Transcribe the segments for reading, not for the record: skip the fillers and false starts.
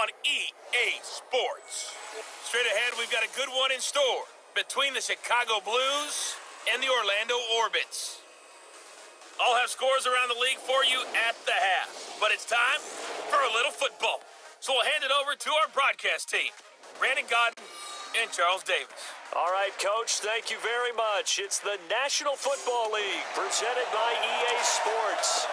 on EA Sports. Straight ahead, we've got a good one in store between the Chicago Blues and the Orlando Orbits. I'll have scores around the league for you at the half, but it's time for a little football. So we'll hand it over to our broadcast team, Brandon Gaudin and Charles Davis. All right, Coach, thank you very much. It's the National Football League presented by EA Sports.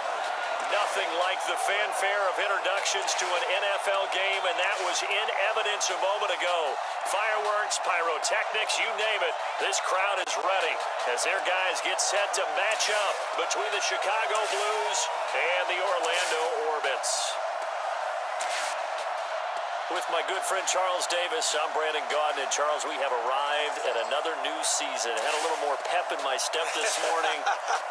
Nothing like the fanfare of introductions to an NFL game, and that was in evidence a moment ago. Fireworks, pyrotechnics, you name it. This crowd is ready as their guys get set to match up between the Chicago Blues and the Orlando Orbits. With my good friend Charles Davis, I'm Brandon Gaudin. And Charles, we have arrived at another new season. Had a little more pep in my step this morning.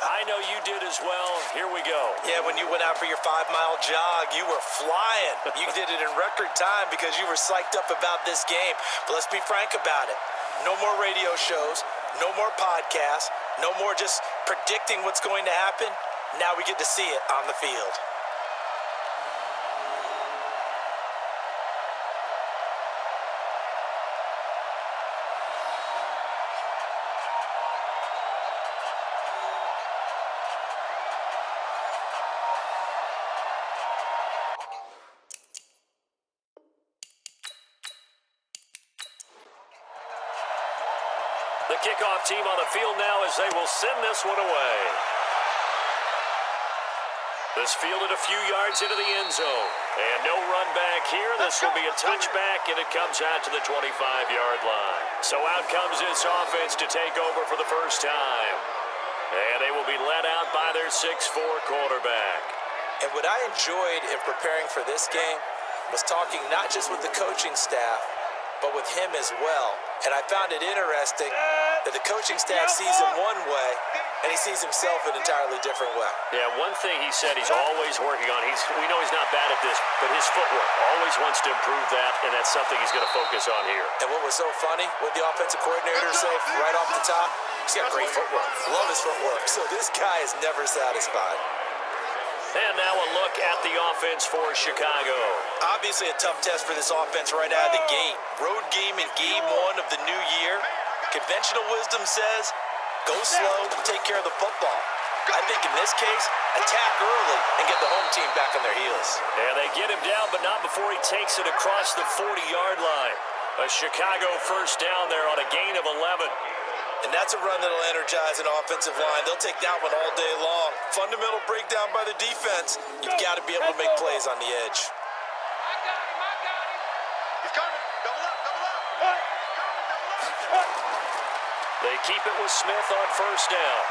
I know you did as well. Here we go. Yeah, when you went out for your 5-mile jog, you were flying. You did it in record time because you were psyched up about this game. But let's be frank about it. No more radio shows, no more podcasts, no more just predicting what's going to happen. Now we get to see it on the field. The kickoff team on the field now as they will send this one away. This fielded a few yards into the end zone. And no run back here. This will be a touchback, and it comes out to the 25-yard line. So out comes this offense to take over for the first time. And they will be led out by their 6'4 quarterback. And what I enjoyed in preparing for this game was talking not just with the coaching staff, but with him as well. And I found it interesting that the coaching staff sees him one way, and he sees himself an entirely different way. Yeah, one thing he said he's always working on, we know he's not bad at this, but his footwork, always wants to improve that, and that's something he's going to focus on here. And what was so funny, what the offensive coordinator say right off the top, he's got great footwork. Love his footwork. So this guy is never satisfied. And now a look at the offense for Chicago. Obviously a tough test for this offense right out of the gate. Road game in game one of the new year. Conventional wisdom says, go slow, take care of the football. I think in this case, attack early and get the home team back on their heels. And they get him down, but not before he takes it across the 40-yard line. A Chicago first down there on a gain of 11. And that's a run that'll energize an offensive line. They'll take that one all day long. Fundamental breakdown by the defense. You've got to be able to make plays on the edge. I got him. He's coming. Double up. They keep it with Smith on first down.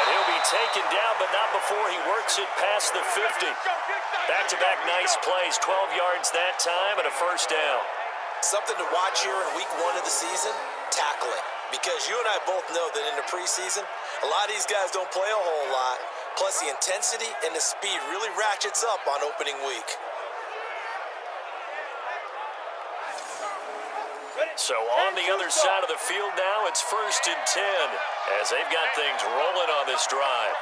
And he'll be taken down, but not before he works it past the 50. Back-to-back nice plays, 12 yards that time and a first down. Something to watch here in week one of the season, tackling. Because you and I both know that in the preseason, a lot of these guys don't play a whole lot. Plus the intensity and the speed really ratchets up on opening week. So on the other side of the field now, it's 1st and 10 as they've got things rolling on this drive.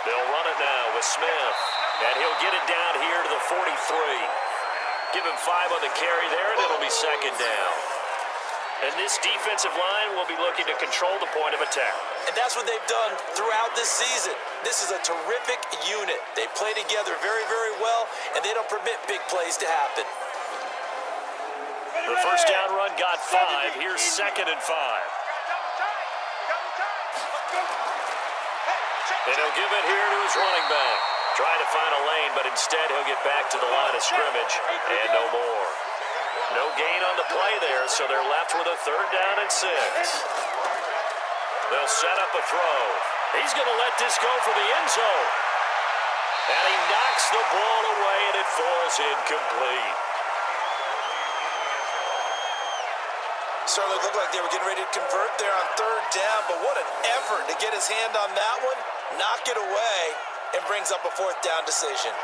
They'll run it now with Smith, and he'll get it down here to the 43. Give him 5 on the carry there, and it'll be second down. And this defensive line will be looking to control the point of attack. And that's what they've done throughout this season. This is a terrific unit. They play together very, very well, and they don't permit big plays to happen. The first down run got 5. Here's 2nd and 5. And he'll give it here to his running back. Trying to find a lane, but instead he'll get back to the line of scrimmage and no more. No gain on the play there, so they're left with a 3rd down and 6. They'll set up a throw. He's going to let this go for the end zone. And he knocks the ball away, and it falls incomplete. Certainly looked like they were getting ready to convert there on 3rd down, but what an effort to get his hand on that one, knock it away, and brings up a 4th down decision.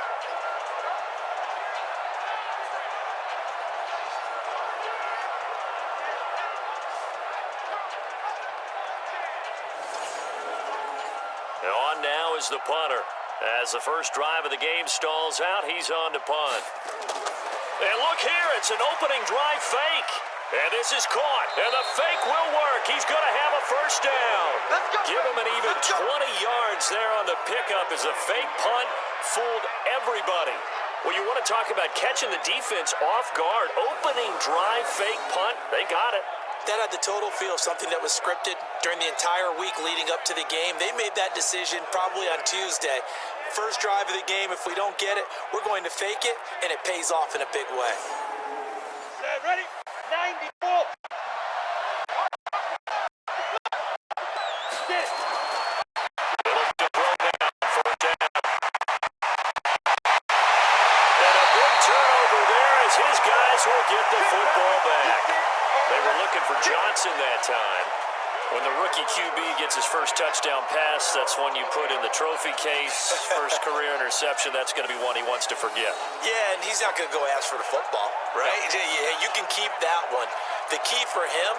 And on now is the punter. As the first drive of the game stalls out, he's on to punt. And look here, it's an opening drive fake. And this is caught, and the fake will work. He's going to have a first down. Give him an even 20 yards there on the pickup as a fake punt fooled everybody. Well, you want to talk about catching the defense off guard. Opening drive fake punt, they got it. That had the total feel of something that was scripted during the entire week leading up to the game. They made that decision probably on Tuesday. First drive of the game, if we don't get it, we're going to fake it, and it pays off in a big way. Ready? 94. His guys will get the football back. They were looking for Johnson that time. When the rookie QB gets his first touchdown pass, that's one you put in the trophy case. First career interception, that's going to be one he wants to forget. Yeah, and he's not going to go ask for the football, right? Yeah, you can keep that one. The key for him,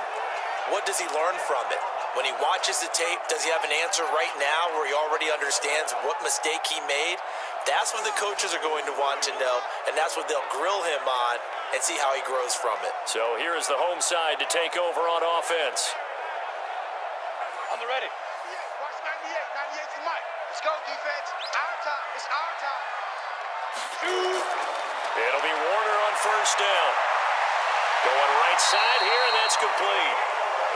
what does he learn from it? When he watches the tape, does he have an answer right now where he already understands what mistake he made? That's what the coaches are going to want to know, and that's what they'll grill him on and see how he grows from it. So here is the home side to take over on offense. On the ready. Watch 98. 98's the mic. Let's go, defense. Our time. It's our time. It'll be Warner on first down. Going right side here, and that's complete.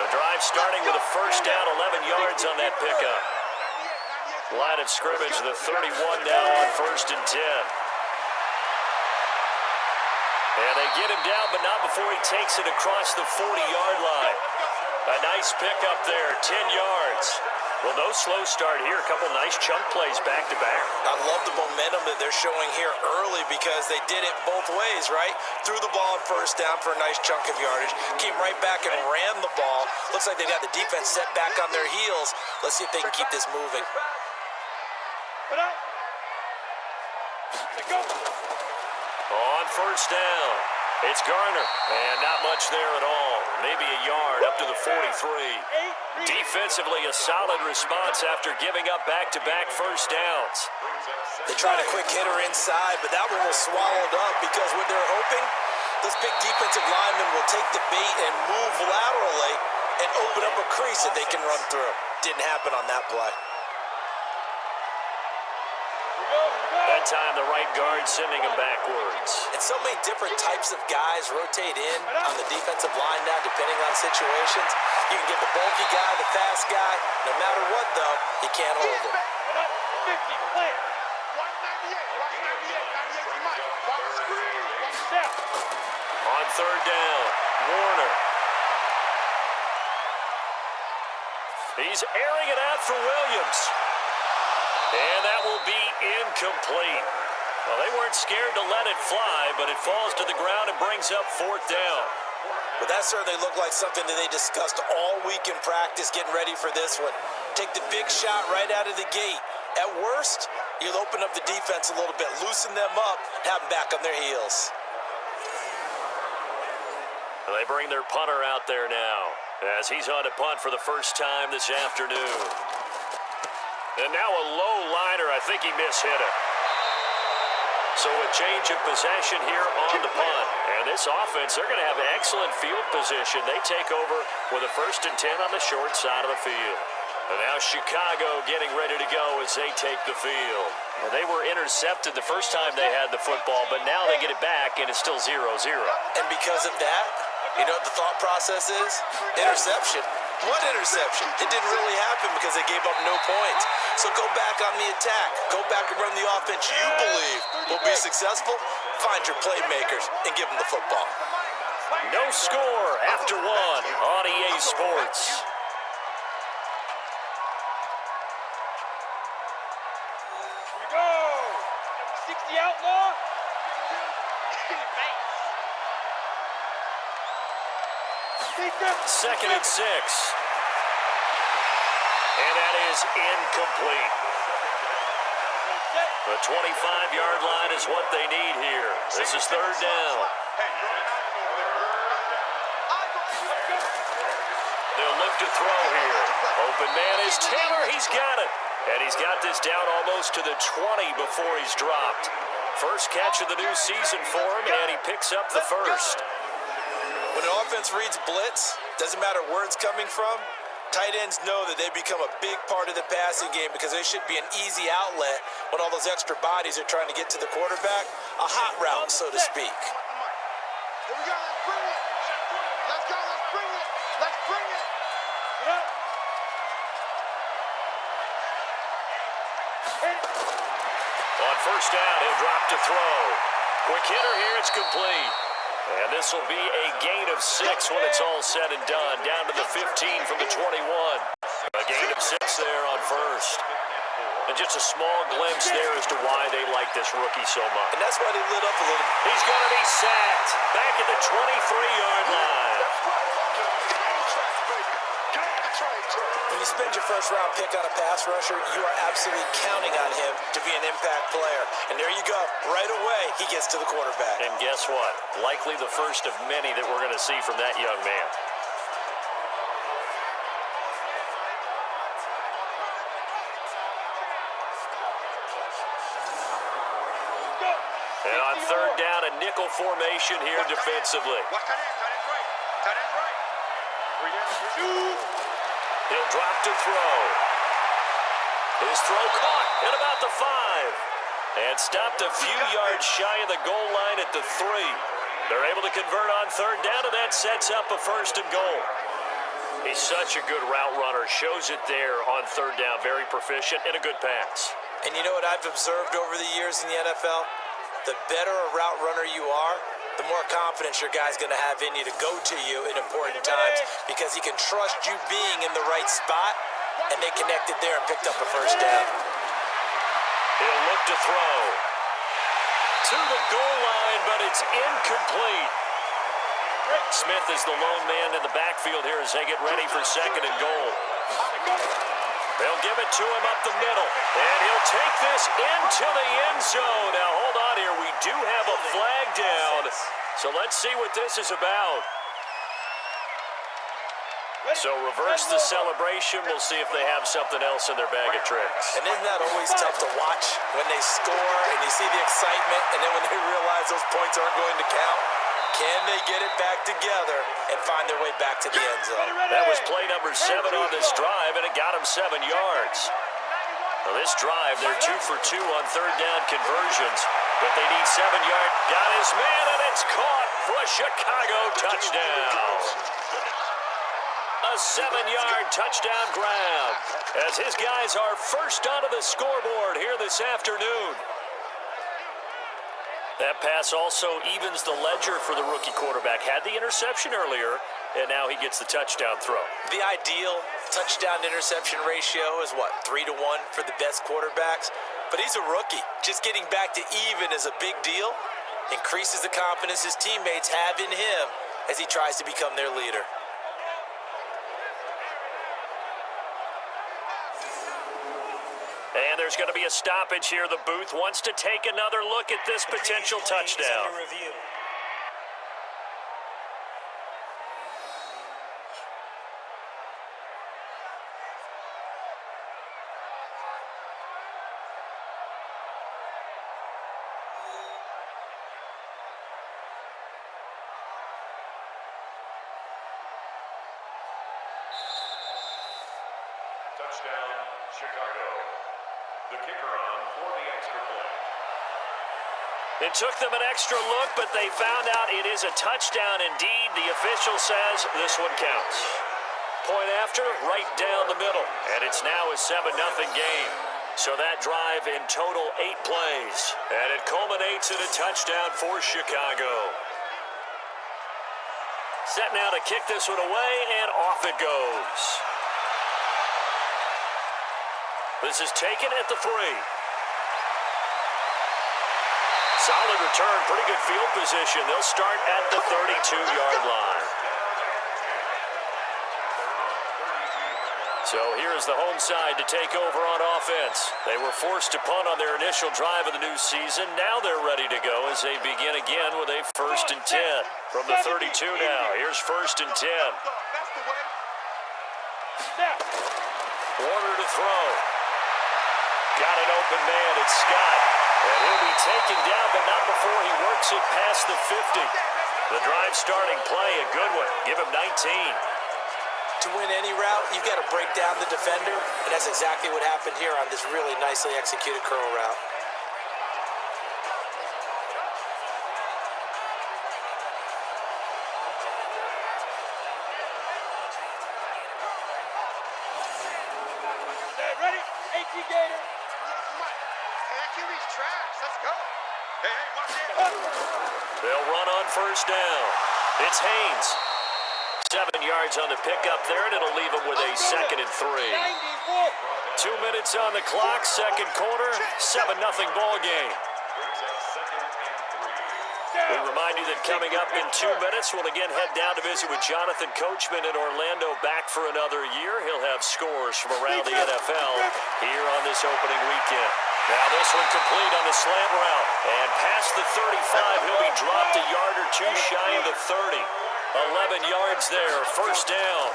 The drive starting with a first down, 11 yards on that pickup. Line of scrimmage, the 31 now on first and 10. And they get him down, but not before he takes it across the 40-yard line. A nice pickup there, 10 yards. Well, no slow start here. A couple nice chunk plays back-to-back. I love the momentum that they're showing here early because they did it both ways, right? Threw the ball on first down for a nice chunk of yardage. Came right back and ran the ball. Looks like they got the defense set back on their heels. Let's see if they can keep this moving. On first down, it's Garner. And not much there at all. Maybe a yard up to the 43. Defensively, a solid response after giving up back-to-back first downs. They tried a quick hitter inside, but that one was swallowed up because what they're hoping, this big defensive lineman will take the bait and move laterally and open up a crease that they can run through. Didn't happen on that play. That time, the right guard sending him backwards. And so many different types of guys rotate in on the defensive line now, depending on situations. You can get the bulky guy, the fast guy. No matter what, though, you can't hold him. 50, play it. Watch 98. Watch 98. 98's the mic. Watch the screen. Watch the step. On third down, Warner. He's airing it out for Williams. And that will be incomplete. Well, they weren't scared to let it fly, but it falls to the ground and brings up fourth down. But that certainly looked like something that they discussed all week in practice, getting ready for this one. Take the big shot right out of the gate. At worst, you'll open up the defense a little bit, loosen them up, have them back on their heels. They bring their punter out there now as he's on to punt for the first time this afternoon. And now a low liner. I think he mishit it. So a change of possession here on the punt. And this offense, they're going to have excellent field position. They take over with a 1st and 10 on the short side of the field. And now Chicago getting ready to go as they take the field. Well, they were intercepted the first time they had the football, but now they get it back, and it's still 0-0. And because of that, you know what the thought process is? Interception. What interception? It didn't really happen because they gave up no points. So go back on the attack. Go back and run the offense you believe will be successful. Find your playmakers and give them the football. No score after one on EA Sports. Here we go. 60 outlaw. Second and 6. And that is incomplete. The 25-yard line is what they need here. This is third down. They'll look to throw here. Open man is Taylor. He's got it. And he's got this down almost to the 20 before he's dropped. First catch of the new season for him, and he picks up the first. When an offense reads blitz, doesn't matter where it's coming from, tight ends know that they become a big part of the passing game because they should be an easy outlet when all those extra bodies are trying to get to the quarterback. A hot route, so to speak. Here we go, let's bring it. Let's go, let's bring it. Let's bring it. Get up. On first down, he'll drop to throw. Quick hitter here, it's complete. And this will be a gain of 6 when it's all said and done. Down to the 15 from the 21. A gain of 6 there on first. And just a small glimpse there as to why they like this rookie so much. And that's why they lit up a little. He's going to be sacked back at the 23-yard line. When you spend your first-round pick on a pass rusher, you are absolutely counting on him to be an impact player. And there you go. Right away, he gets to the quarterback. And guess what? Likely the first of many that we're going to see from that young man. And on third down, a nickel formation here defensively. Watch tight end right. Tight end right. He'll drop to throw. His throw caught at about the 5. And stopped a few yards shy of the goal line at the 3. They're able to convert on third down, and that sets up a first and goal. He's such a good route runner. Shows it there on third down. Very proficient and a good pass. And you know what I've observed over the years in the NFL? The better a route runner you are, the more confidence your guy's going to have in you to go to you in important times because he can trust you being in the right spot, and they connected there and picked up a first down. He'll look to throw. To the goal line, but it's incomplete. Smith is the lone man in the backfield here as they get ready for second and goal. They'll give it to him up the middle, and he'll take this into the end zone. Now, hold on here. We do have a flag down, so let's see what this is about. So reverse the celebration. We'll see if they have something else in their bag of tricks. And isn't that always tough to watch when they score and you see the excitement, and then when they realize those points aren't going to count? Can they get it back together and find their way back to the end zone? That was play number 7 on this drive, and it got them 7 yards. Now this drive, they're 2 for 2 on third down conversions, but they need 7 yards. Got his man, and it's caught for a Chicago touchdown. A 7-yard touchdown grab as his guys are first onto the scoreboard here this afternoon. That pass also evens the ledger for the rookie quarterback. Had the interception earlier, and now he gets the touchdown throw. The ideal touchdown-interception ratio is what, 3-1 for the best quarterbacks? But he's a rookie. Just getting back to even is a big deal. Increases the confidence his teammates have in him as he tries to become their leader. And there's going to be a stoppage here. The booth wants to take another look at this potential touchdown. Touchdown, Chicago. The kicker on for the extra point. It took them an extra look, but they found out it is a touchdown indeed. The official says this one counts. Point after, right down the middle. And it's now a 7-0 game. So that drive in total 8 plays. And it culminates in a touchdown for Chicago. Set now to kick this one away, and off it goes. This is taken at the 3. Solid return, pretty good field position. They'll start at the 32-yard line. So here is the home side to take over on offense. They were forced to punt on their initial drive of the new season. Now they're ready to go as they begin again with a 1st and 10 from the 32 now. Here's 1st and 10. Warner to throw. Got an open man, it's Scott. And he'll be taken down, but not before he works it past the 50. The drive starting play, a good one. Give him 19. To win any route, you've got to break down the defender, and that's exactly what happened here on this really nicely executed curl route. Ready? 18 Gator. Hey, that QB's trash. Let's go. Hey, watch it. They'll run on first down. It's Haynes. 7 yards on the pickup there, and it'll leave him with a 2nd and 3. 2 minutes on the clock, second quarter, 7-0 ball game. We remind you that coming up in 2 minutes, we'll again head down to visit with Jonathan Coachman in Orlando, back for another year. He'll have scores from around the NFL here on this opening weekend. Now this one complete on the slant route. And past the 35, he'll be dropped a yard or two shy of the 30. 11 yards there, first down.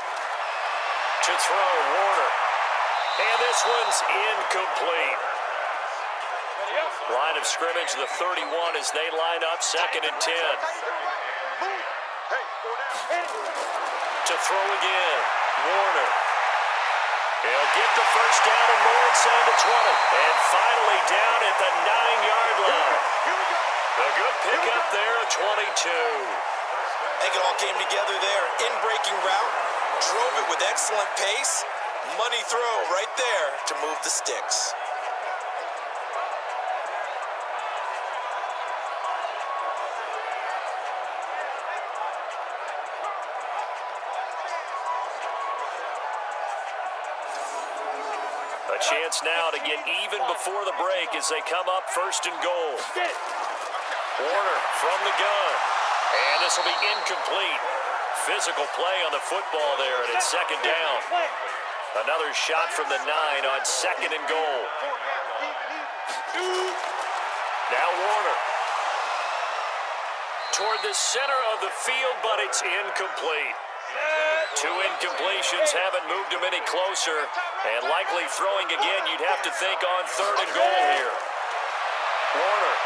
To throw, Warner. And this one's incomplete. Line of scrimmage, the 31 as they line up, 2nd and 10. To throw again, Warner. He'll get the first down and more inside the 20. And finally down at the 9-yard line. A good pickup there, a 22. I think it all came together there. In-breaking route, drove it with excellent pace. Money throw right there to move the sticks. A chance now to get even before the break as they come up 1st and goal. Warner from the gun. And this will be incomplete. Physical play on the football there, and it's 2nd down. Another shot from the 9 on 2nd and goal. Now Warner. Toward the center of the field, but it's incomplete. 2 incompletions haven't moved him any closer, and likely throwing again, you'd have to think on 3rd and goal here. Warner.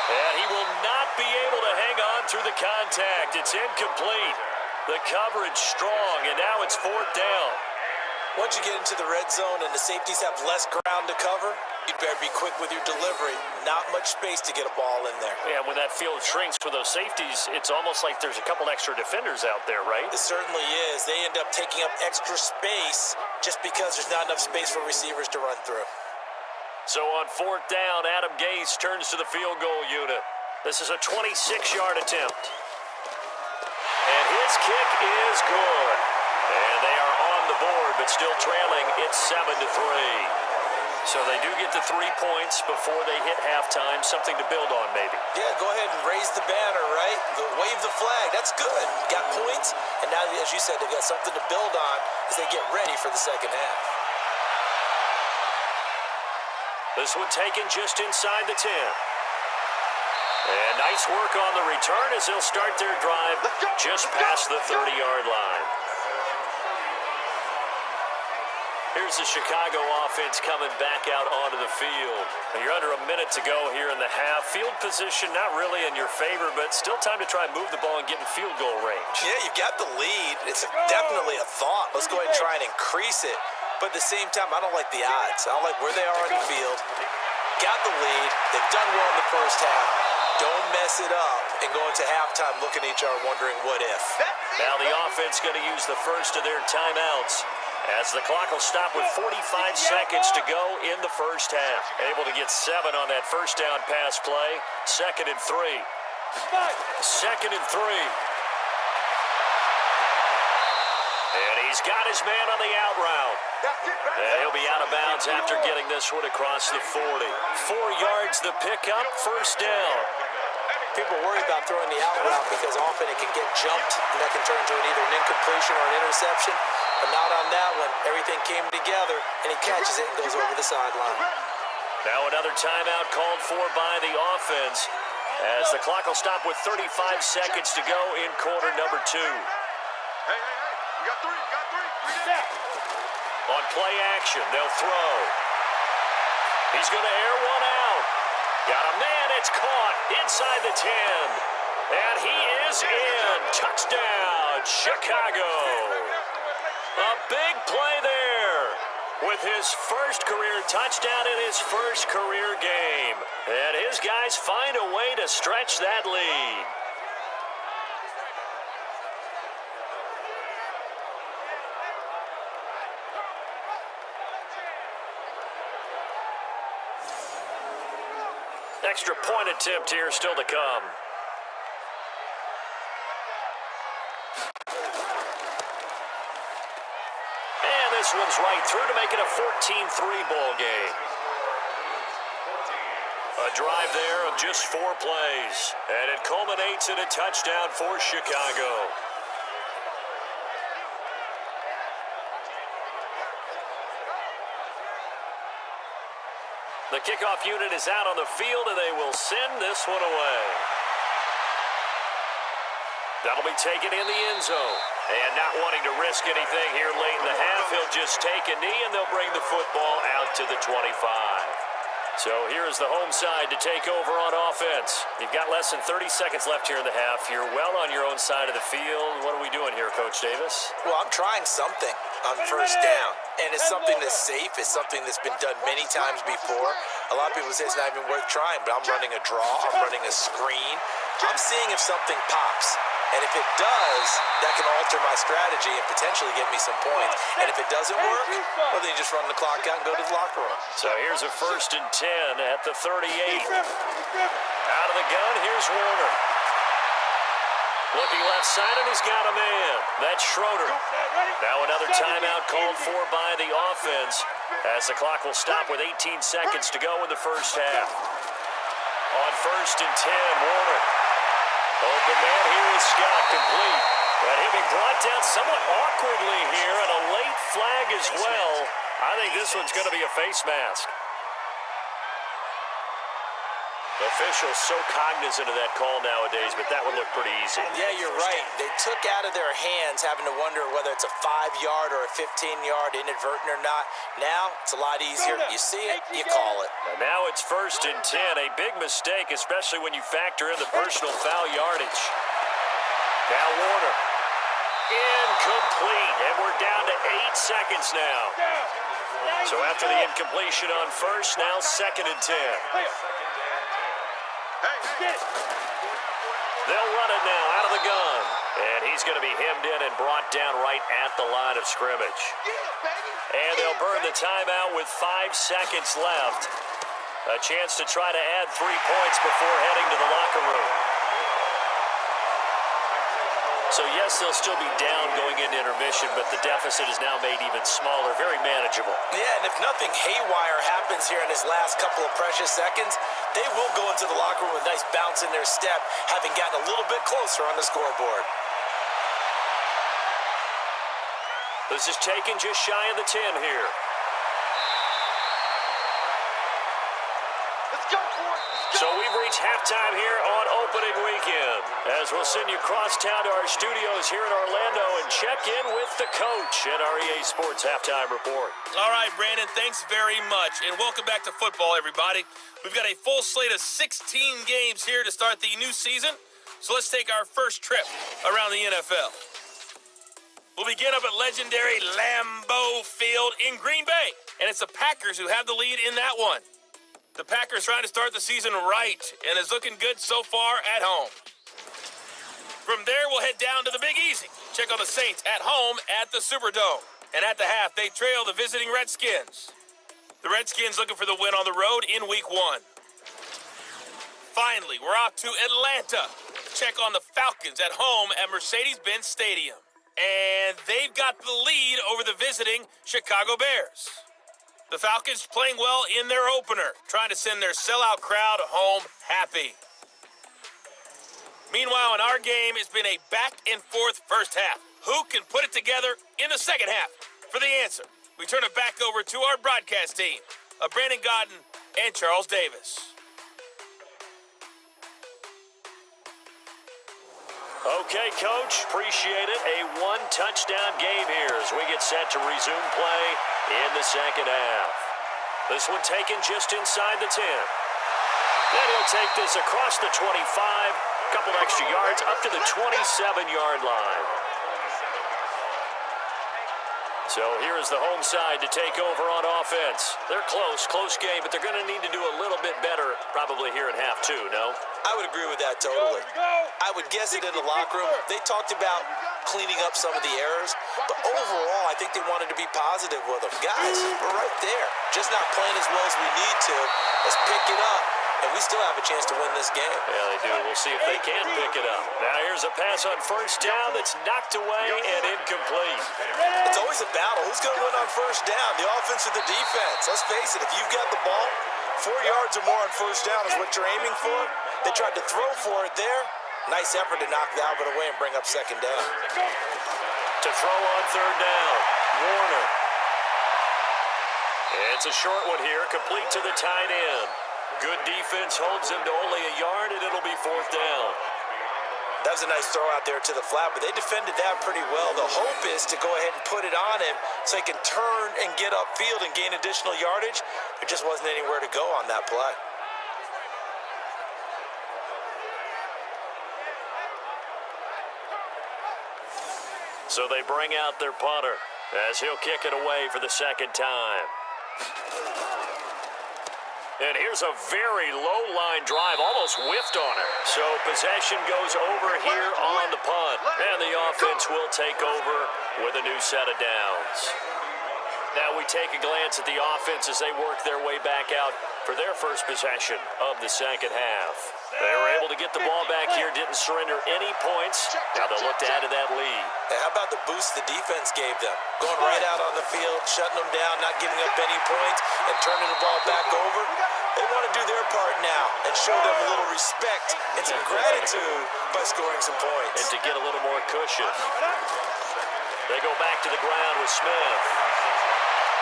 And he will not be able to hang on through the contact. It's incomplete. The coverage strong, and now it's 4th down. Once you get into the red zone and the safeties have less ground to cover, you'd better be quick with your delivery. Not much space to get a ball in there. Yeah, when that field shrinks for those safeties, it's almost like there's a couple extra defenders out there, right? It certainly is. They end up taking up extra space just because there's not enough space for receivers to run through. So on 4th down, Adam Gase turns to the field goal unit. This is a 26-yard attempt. And his kick is good. And they are on the board, but still trailing. It's 7-3. So they do get the 3 points before they hit halftime. Something to build on, maybe. Yeah, go ahead and raise the banner, right? Wave the flag. That's good. Got points. And now, as you said, they've got something to build on as they get ready for the second half. This one taken just inside the 10. And nice work on the return as they'll start their drive just past the 30-yard line. Here's the Chicago offense coming back out onto the field. You're under a minute to go here in the half. Field position not really in your favor, but still time to try and move the ball and get in field goal range. Yeah, you've got the lead. It's definitely a thought. Let's go ahead and try and increase it. But at the same time, I don't like the odds. I don't like where they are on the field. Got the lead. They've done well in the first half. Don't mess it up and go into halftime looking at each other wondering what if. Now the offense going to use the first of their timeouts as the clock will stop with 45 seconds to go in the first half. Able to get 7 on that first down pass play. 2nd and 3. 2nd and 3. And he's got his man on the out route. And he'll be out of bounds after getting this one across the 40. 4 yards the pickup, first down. People worry about throwing the out route because often it can get jumped and that can turn into either an incompletion or an interception. But not on that one. Everything came together and he catches it and goes over the sideline. Now another timeout called for by the offense as the clock will stop with 35 seconds to go in quarter number 2. Hey, you got 3, you got 3. 3 down. On play action, they'll throw. He's going to air one out. Got a man, it's caught inside the 10. And he is in. Touchdown, Chicago. A big play there with his first career touchdown in his first career game. And his guys find a way to stretch that lead. Extra point attempt here still to come. And this one's right through to make it a 14-3 ball game. A drive there of just 4 plays. And it culminates in a touchdown for Chicago. The kickoff unit is out on the field, and they will send this one away. That'll be taken in the end zone. And not wanting to risk anything here late in the half, he'll just take a knee, and they'll bring the football out to the 25. So here's the home side to take over on offense. You've got less than 30 seconds left here in the half. You're well on your own side of the field. What are we doing here, Coach Davis? Well, I'm trying something on first down. And it's something that's safe. It's something that's been done many times before. A lot of people say it's not even worth trying, but I'm running a draw. I'm running a screen. I'm seeing if something pops. And if it does, that can alter my strategy and potentially get me some points. And if it doesn't work, well, then you just run the clock out and go to the locker room. So here's a 1st and 10 at the 38. Out of the gun, here's Warner. Looking left side, and he's got a man. That's Schroeder. Now another timeout called for by the offense as the clock will stop with 18 seconds to go in the first half. On 1st and 10, Warner. Open man, here is Scott, complete. But he'll be brought down somewhat awkwardly here, and a late flag as well. I think this one's going to be a face mask. Officials so cognizant of that call nowadays, but that would look pretty easy. Yeah, you're right. They took out of their hands having to wonder whether it's a 5-yard or a 15-yard, inadvertent or not. Now, it's a lot easier. You see it, you call it. And now it's 1st and 10. A big mistake, especially when you factor in the personal foul yardage. Now Warner. Incomplete. And we're down to 8 seconds now. So after the incompletion on first, now 2nd and 10. They'll run it now out of the gun. And he's going to be hemmed in and brought down right at the line of scrimmage. And they'll burn the timeout with 5 seconds left. A chance to try to add 3 points before heading to the locker room. So yes, they'll still be down going into intermission, but the deficit is now made even smaller, very manageable. Yeah, and if nothing haywire happens here in his last couple of precious seconds, they will go into the locker room with a nice bounce in their step, having gotten a little bit closer on the scoreboard. This is taken just shy of the 10 here. Let's go, Ford. So we've reached halftime here on opening weekend, as we'll send you cross town to our studios here in Orlando and check in with the coach at our EA Sports Halftime Report. All right, Brandon, thanks very much. And welcome back to football, everybody. We've got a full slate of 16 games here to start the new season. So let's take our first trip around the NFL. We'll begin up at legendary Lambeau Field in Green Bay. And it's the Packers who have the lead in that one. The Packers trying to start the season right, and is looking good so far at home. From there, we'll head down to the Big Easy. Check on the Saints at home at the Superdome. And at the half, they trail the visiting Redskins. The Redskins looking for the win on the road in Week 1. Finally, we're off to Atlanta. Check on the Falcons at home at Mercedes-Benz Stadium. And they've got the lead over the visiting Chicago Bears. The Falcons playing well in their opener, trying to send their sellout crowd home happy. Meanwhile, in our game, it's been a back-and-forth first half. Who can put it together in the second half? For the answer, we turn it back over to our broadcast team of Brandon Godden and Charles Davis. Okay, Coach, appreciate it. A one-touchdown game here as we get set to resume play in the second half. This one taken just inside the 10. Then he'll take this across the 25, couple extra yards up to the 27-yard line. So here's the home side to take over on offense. They're close game, but they're going to need to do a little bit better probably here in half two, no? I would agree with that totally. I would guess it in the locker room. They talked about cleaning up some of the errors, but overall, I think they wanted to be positive with them. Guys, we're right there. Just not playing as well as we need to. Let's pick it up, and we still have a chance to win this game. Yeah, they do. We'll see if they can pick it up. Now here's a pass on first down that's knocked away and incomplete. It's always a battle. Who's going to win on first down, the offense or the defense? Let's face it, if you've got the ball, 4 yards or more on first down is what you're aiming for. They tried to throw for it there. Nice effort to knock Dalvin away and bring up second down. To throw on third down, Warner. It's a short one here, complete to the tight end. Good defense holds him to only a yard, and it'll be fourth down. That was a nice throw out there to the flat, but they defended that pretty well. The hope is to go ahead and put it on him so he can turn and get upfield and gain additional yardage. There just wasn't anywhere to go on that play. So they bring out their punter as he'll kick it away for the second time. And here's a very low line drive, almost whiffed on it. So possession goes over here on the punt. And the offense will take over with a new set of downs. Now we take a glance at the offense as they work their way back out for their first possession of the second half. They were able to get the ball back here, didn't surrender any points. Now they'll look to add to that lead. Hey, how about the boost the defense gave them? Going right out on the field, shutting them down, not giving up any points, and turning the ball back over. They want to do their part now and show them a little respect and some gratitude by scoring some points. And to get a little more cushion. They go back to the ground with Smith.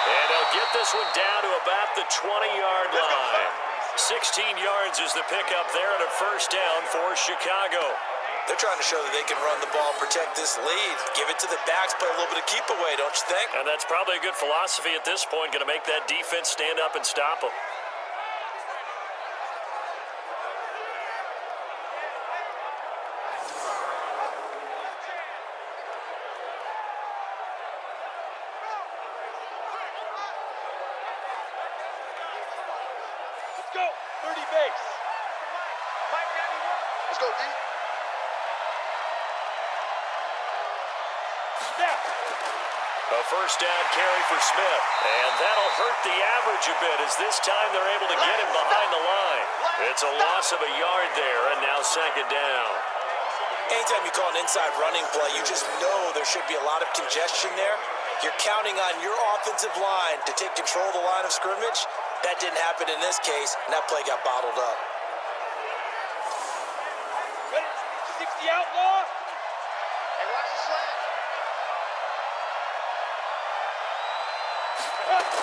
And they'll get this one down to about the 20-yard line. 16 yards is the pickup there, and a first down for Chicago. They're trying to show that they can run the ball, protect this lead, give it to the backs, play a little bit of keep away, don't you think? And that's probably a good philosophy at this point, going to make that defense stand up and stop them. Go, 30 base. Let's go, D. A first down carry for Smith. And that'll hurt the average a bit as this time they're able to get him behind the line. It's a loss of a yard there, and now second down. Anytime you call an inside running play, you just know there should be a lot of congestion there. You're counting on your offensive line to take control of the line of scrimmage. That didn't happen in this case, and that play got bottled up. Ready? 60 outlaw. Hey, watch the slant.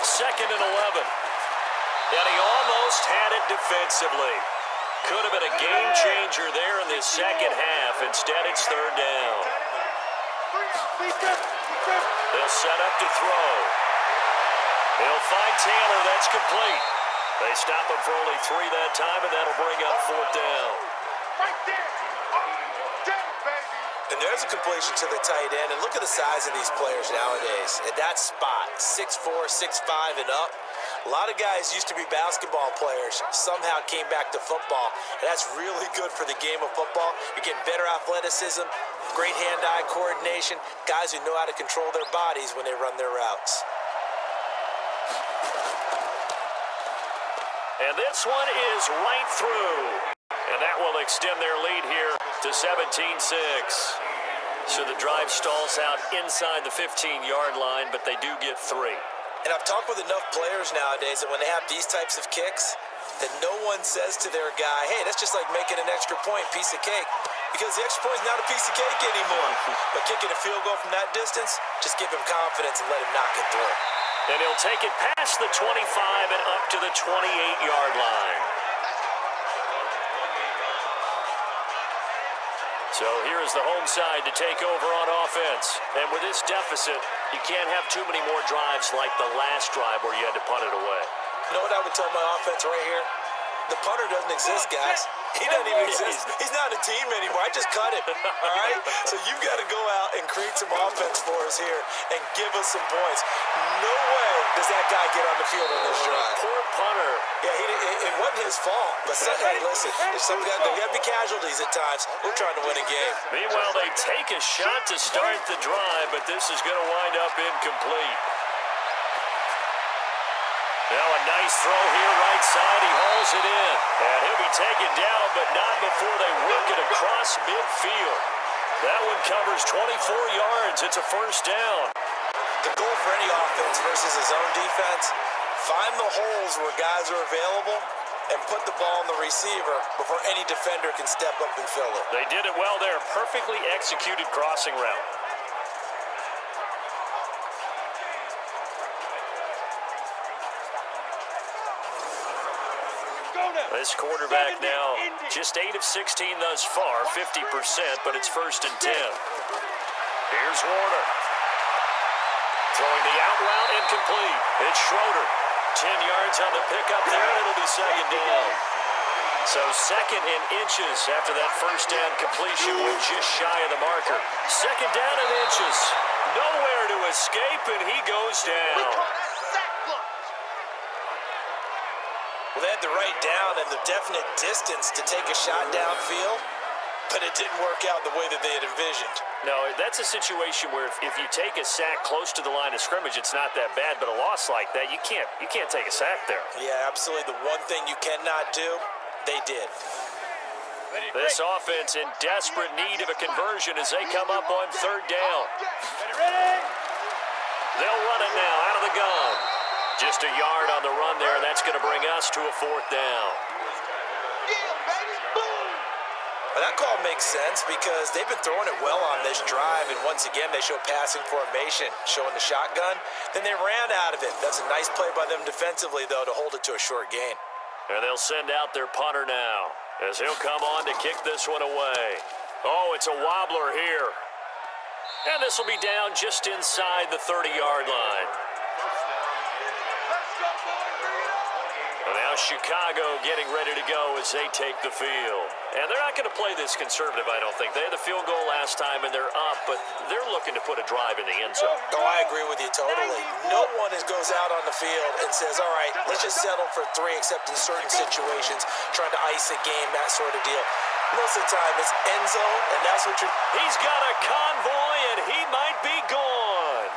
Second and 11. And he almost had it defensively. Could have been a game changer there in this second half. Instead, it's third down. They'll set up to throw. He'll find Taylor. That's complete. They stop him for only 3 that time, and that'll bring up fourth down. Right there. Baby. And there's a completion to the tight end. And look at the size of these players nowadays. At that spot, 6'4", 6'5", and up. A lot of guys used to be basketball players, somehow came back to football. And that's really good for the game of football. You're getting better athleticism, great hand-eye coordination, guys who know how to control their bodies when they run their routes. And this one is right through. And that will extend their lead here to 17-6. So the drive stalls out inside the 15-yard line, but they do get 3. And I've talked with enough players nowadays that when they have these types of kicks, that no one says to their guy, hey, that's just like making an extra point, piece of cake. Because the extra point is not a piece of cake anymore. But kicking a field goal from that distance, just give him confidence and let him knock it through. And he'll take it past the 25 and up to the 28-yard line. So here is the home side to take over on offense. And with this deficit, you can't have too many more drives like the last drive where you had to punt it away. You know what I would tell my offense right here? The punter doesn't exist, guys. He doesn't even exist. He's not a team anymore. I just cut him, all right? So you've got to go out and create some offense for us here and give us some points. No way does that guy get on the field on this drive. Poor punter. Yeah, it wasn't his fault. But hey, listen, there's there got to be casualties at times. We're trying to win a game. Meanwhile, they take a shot to start the drive, but this is going to wind up incomplete. Now a nice throw here, right side. He hauls it in. And he'll be taken down, but not before they work it across midfield. That one covers 24 yards. It's a first down. The goal for any offense versus a zone defense, find the holes where guys are available and put the ball on the receiver before any defender can step up and fill it. They did it well there. Perfectly executed crossing route. This quarterback now just 8 of 16 thus far, 50%, but it's 1st and 10. Here's Warner. Throwing the out route incomplete. It's Schroeder. 10 yards on the pickup there, and it'll be 2nd down. So 2nd and inches after that first down completion. We're just shy of the marker. 2nd down and inches. Nowhere to escape, and he goes down. Well, they had the right down and the definite distance to take a shot downfield, but it didn't work out the way that they had envisioned. No, that's a situation where if you take a sack close to the line of scrimmage, it's not that bad, but a loss like that, you can't take a sack there. Yeah, absolutely. The one thing you cannot do, they did. This offense in desperate need of a conversion as they come up on 3rd down. They'll run it now out of the gun. Just a yard on the run there, and that's going to bring us to a 4th down. Well, that call makes sense because they've been throwing it well on this drive, and once again, they show passing formation, showing the shotgun. Then they ran out of it. That's a nice play by them defensively, though, to hold it to a short gain. And they'll send out their punter now as he'll come on to kick this one away. Oh, it's a wobbler here. And this will be down just inside the 30-yard line. And now Chicago getting ready to go as they take the field. And they're not going to play this conservative, I don't think. They had the field goal last time, and they're up, but they're looking to put a drive in the end zone. Oh, I agree with you totally. No one goes out on the field and says, all right, let's just settle for 3, except in certain situations, trying to ice a game, that sort of deal. Most of the time, it's end zone, and that's what you're... He's got a convoy, and he might be gone.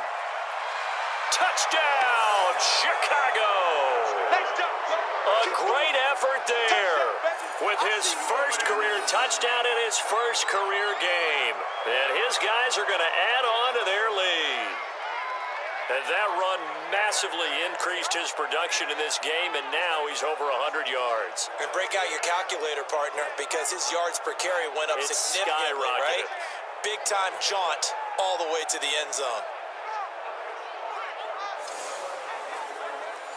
Touchdown, Chicago! A great effort there with his first career touchdown in his first career game. And his guys are going to add on to their lead. And that run massively increased his production in this game, and now he's over 100 yards. And break out your calculator, partner, because his yards per carry went up significantly, right? Big-time jaunt all the way to the end zone.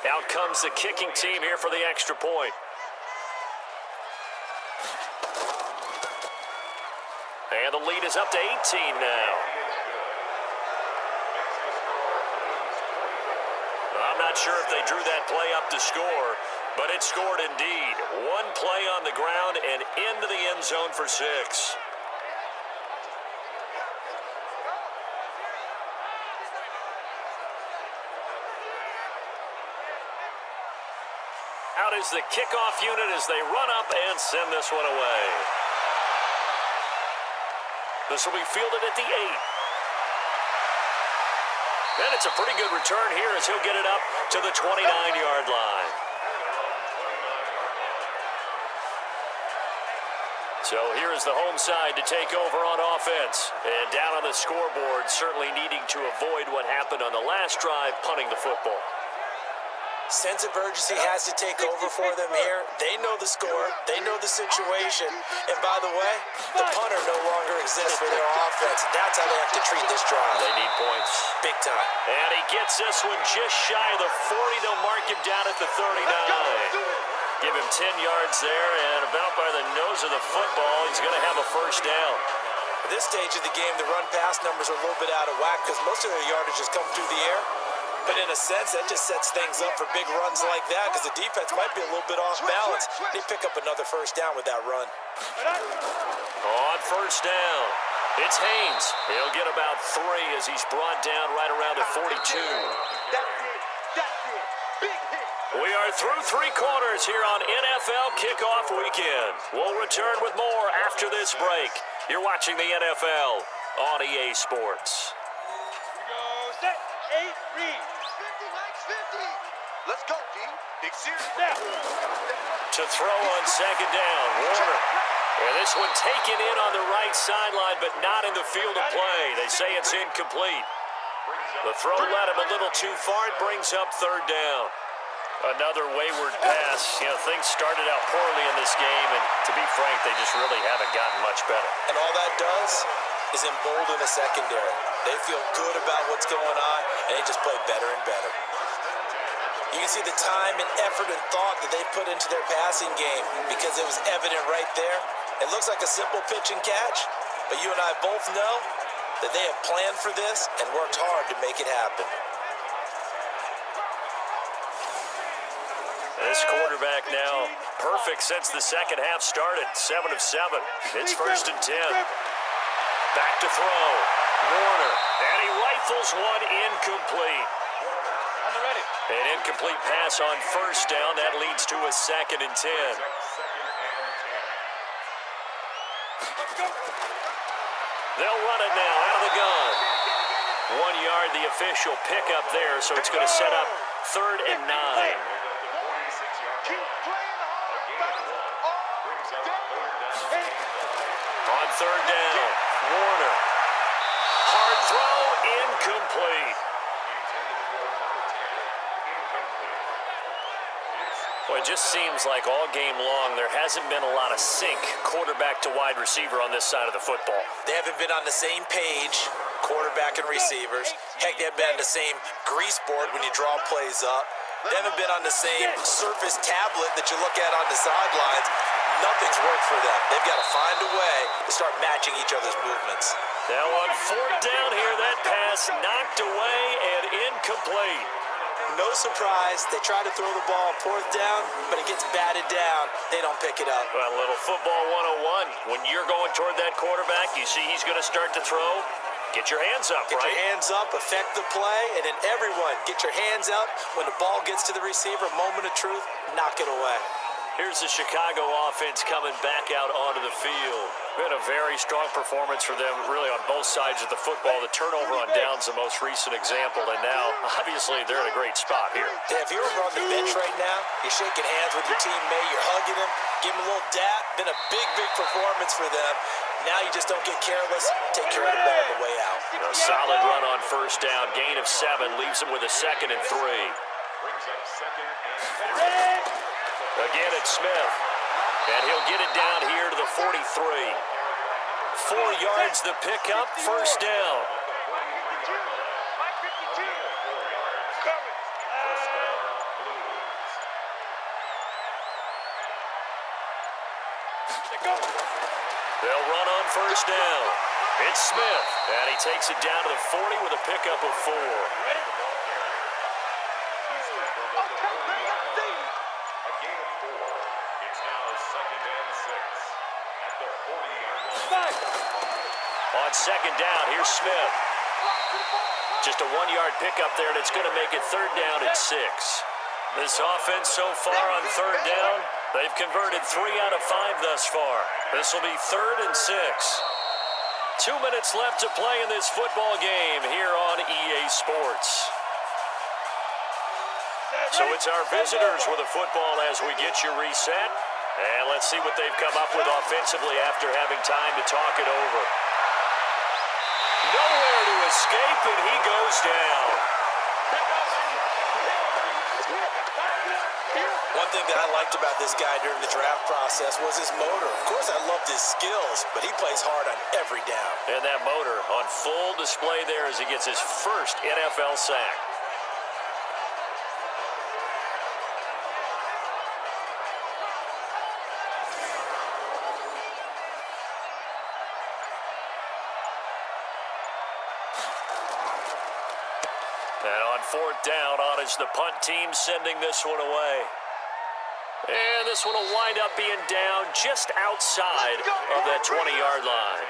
Out comes the kicking team here for the extra point. And the lead is up to 18 now. I'm not sure if they drew that play up to score, but it scored indeed. One play on the ground and into the end zone for 6. Out is the kickoff unit as they run up and send this one away. This will be fielded at the 8. And it's a pretty good return here as he'll get it up to the 29-yard line. So here is the home side to take over on offense. And down on the scoreboard, certainly needing to avoid what happened on the last drive, punting the football. Sense of urgency has to take over for them here. They know the score. They know the situation. And by the way, the punter no longer exists for their offense. That's how they have to treat this drive. They need points. Big time. And he gets this one just shy of the 40. They'll mark him down at the 39. Give him 10 yards there, and about by the nose of the football, he's going to have a first down. At this stage of the game, the run-pass numbers are a little bit out of whack because most of their yardage has come through the air. But in a sense, that just sets things up for big runs like that because the defense might be a little bit off balance. They pick up another first down with that run. On first down, it's Haynes. He'll get about 3 as he's brought down right around the 42. That's it. Big hit. We are through 3 quarters here on NFL Kickoff Weekend. We'll return with more after this break. You're watching the NFL on EA Sports. Here we go. Set. 8, read. 50, Mike's 50. Let's go, D. Big series. Now. To throw on second down, Warner. And this one taken in on the right sideline, but not in the field of play. They say it's incomplete. The throw led him a little too far. It brings up third down. Another wayward pass. You know, things started out poorly in this game, and to be frank, they just really haven't gotten much better. And all that does is embolden the secondary. They feel good about what's going on, and they just play better and better. You can see the time and effort and thought that they put into their passing game because it was evident right there. It looks like a simple pitch and catch, but you and I both know that they have planned for this and worked hard to make it happen. This quarterback now perfect since the second half started. 7 of 7. It's first and 10. Back to throw. Warner. And he rifles one incomplete. On the ready. An incomplete pass on first down. That leads to a second and 10. They'll run it now out of the gun. 1 yard, the official pickup there, so it's going to set up third and 9. Keep playing hard. On third down, Warner. Hard throw, incomplete. Well, it just seems like all game long there hasn't been a lot of sync quarterback to wide receiver on this side of the football. They haven't been on the same page, quarterback and receivers. Heck, they haven't been on the same grease board when you draw plays up. They haven't been on the same surface tablet that you look at on the sidelines. Nothing's worked for them. They've got to find a way to start matching each other's movements. Now on fourth down here, that pass knocked away and incomplete. No surprise, they try to throw the ball on fourth down, but it gets batted down. They don't pick it up. Well, a little football 101. When you're going toward that quarterback, you see he's going to start to throw. Get your hands up, Get right? your hands up, affect the play, and then everyone get your hands up. When the ball gets to the receiver, moment of truth, knock it away. Here's the Chicago offense coming back out onto the field. Been a very strong performance for them, really, on both sides of the football. The turnover on down's the most recent example, and now, obviously, they're in a great spot here. Yeah, if you're over on the bench right now, you're shaking hands with your teammate, you're hugging him, give him a little dap. Been a big, big performance for them. Now you just don't get careless. Take care of the ball on the way out. A solid run on first down. Gain of 7 leaves them with a 2nd and 3. Brings up second and Again, it's Smith. And he'll get it down here to the 43. 4 yards the pickup, first down. Mike 52. Coming. They'll run on first down. It's Smith, and he takes it down to the 40 with a pickup of 4. Ready? a gain of 4. It's now second and 6 at the 40-yard line. On second down, here's Smith. Just a 1-yard pickup there, and it's going to make it third down and 6. This offense so far on third down, they've converted 3 out of 5 thus far. This will be third and 6. 2 minutes left to play in this football game here on EA Sports. So it's our visitors with the football as we get you reset. And let's see what they've come up with offensively after having time to talk it over. Nowhere to escape, and he goes down. One thing that I liked about this guy during the draft process was his motor. Of course, I loved his skills, but he plays hard on every down. And that motor on full display there as he gets his first NFL sack. And on fourth down, on is the punt team sending this one away. And this one will wind up being down just outside of that 20-yard line.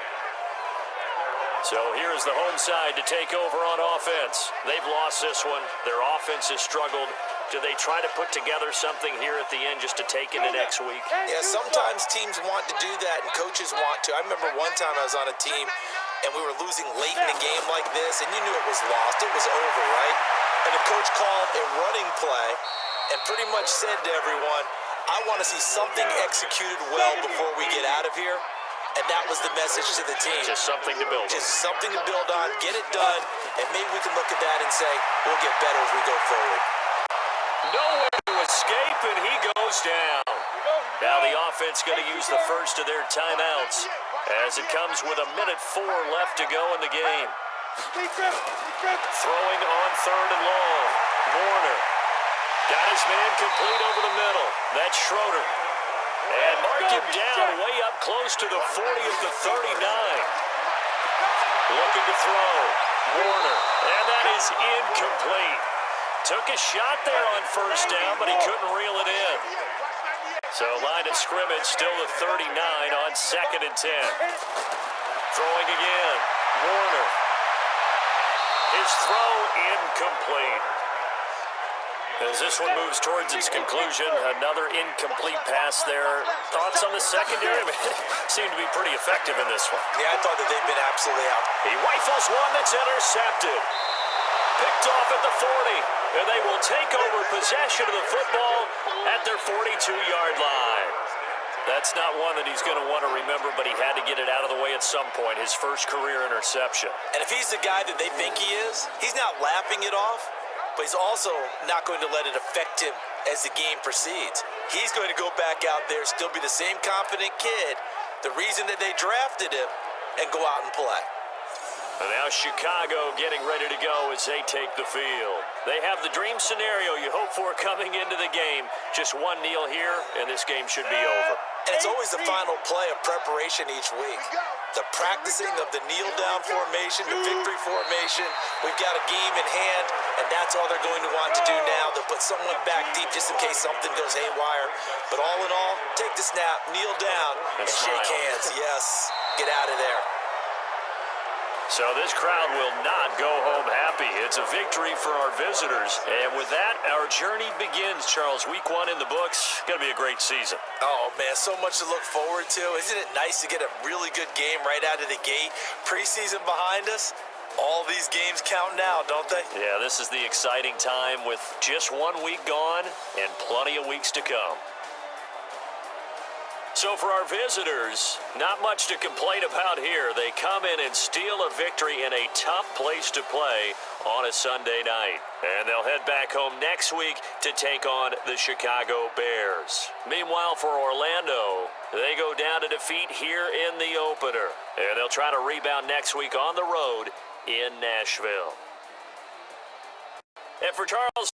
So here's the home side to take over on offense. They've lost this one. Their offense has struggled. Do they try to put together something here at the end just to take into next week? Yeah, sometimes teams want to do that and coaches want to. I remember one time I was on a team and we were losing late in a game like this and you knew it was lost. It was over, right? And the coach called a running play and pretty much said to everyone, I want to see something executed well before we get out of here. And that was the message to the team. Just something to build on. Just something to build on, get it done, and maybe we can look at that and say, we'll get better as we go forward. Nowhere to escape, and he goes down. Now the offense going to use the first of their timeouts as it comes with 1:04 left to go in the game. Throwing on third and long. Warner got his man complete over the middle. That's Schroeder. And marked him down way up close to the 40 of the 39. Looking to throw. Warner. And that is incomplete. Took a shot there on first down, but he couldn't reel it in. So line of scrimmage still the 39 on 2nd and 10. Throwing again. Warner. His throw incomplete. As this one moves towards its conclusion, another incomplete pass there. Thoughts on the secondary? Seem to be pretty effective in this one. Yeah, I thought that they've been absolutely out. He rifles one that's intercepted. Picked off at the 40, and they will take over possession of the football at their 42-yard line. That's not one that he's going to want to remember, but he had to get it out of the way at some point, his first career interception. And if he's the guy that they think he is, he's not laughing it off, but he's also not going to let it affect him as the game proceeds. He's going to go back out there, still be the same confident kid, the reason that they drafted him, and go out and play. And now Chicago getting ready to go as they take the field. They have the dream scenario you hope for coming into the game. Just one kneel here, and this game should be over. And it's always the final play of preparation each week. The practicing of the kneel-down formation, the victory formation. We've got a game in hand, and that's all they're going to want to do now. They'll put someone back deep just in case something goes haywire. But all in all, take the snap, kneel down, and shake hands. Yes, get out of there. So this crowd will not go home happy. It's a victory for our visitors. And with that, our journey begins, Charles. Week 1 in the books. Going to be a great season. Oh, man, so much to look forward to. Isn't it nice to get a really good game right out of the gate? Preseason behind us. All these games count now, don't they? Yeah, this is the exciting time with just 1 week gone and plenty of weeks to come. So for our visitors, not much to complain about here. They come in and steal a victory in a tough place to play on a Sunday night. And they'll head back home next week to take on the Chicago Bears. Meanwhile, for Orlando, they go down to defeat here in the opener. And they'll try to rebound next week on the road in Nashville. And for Charles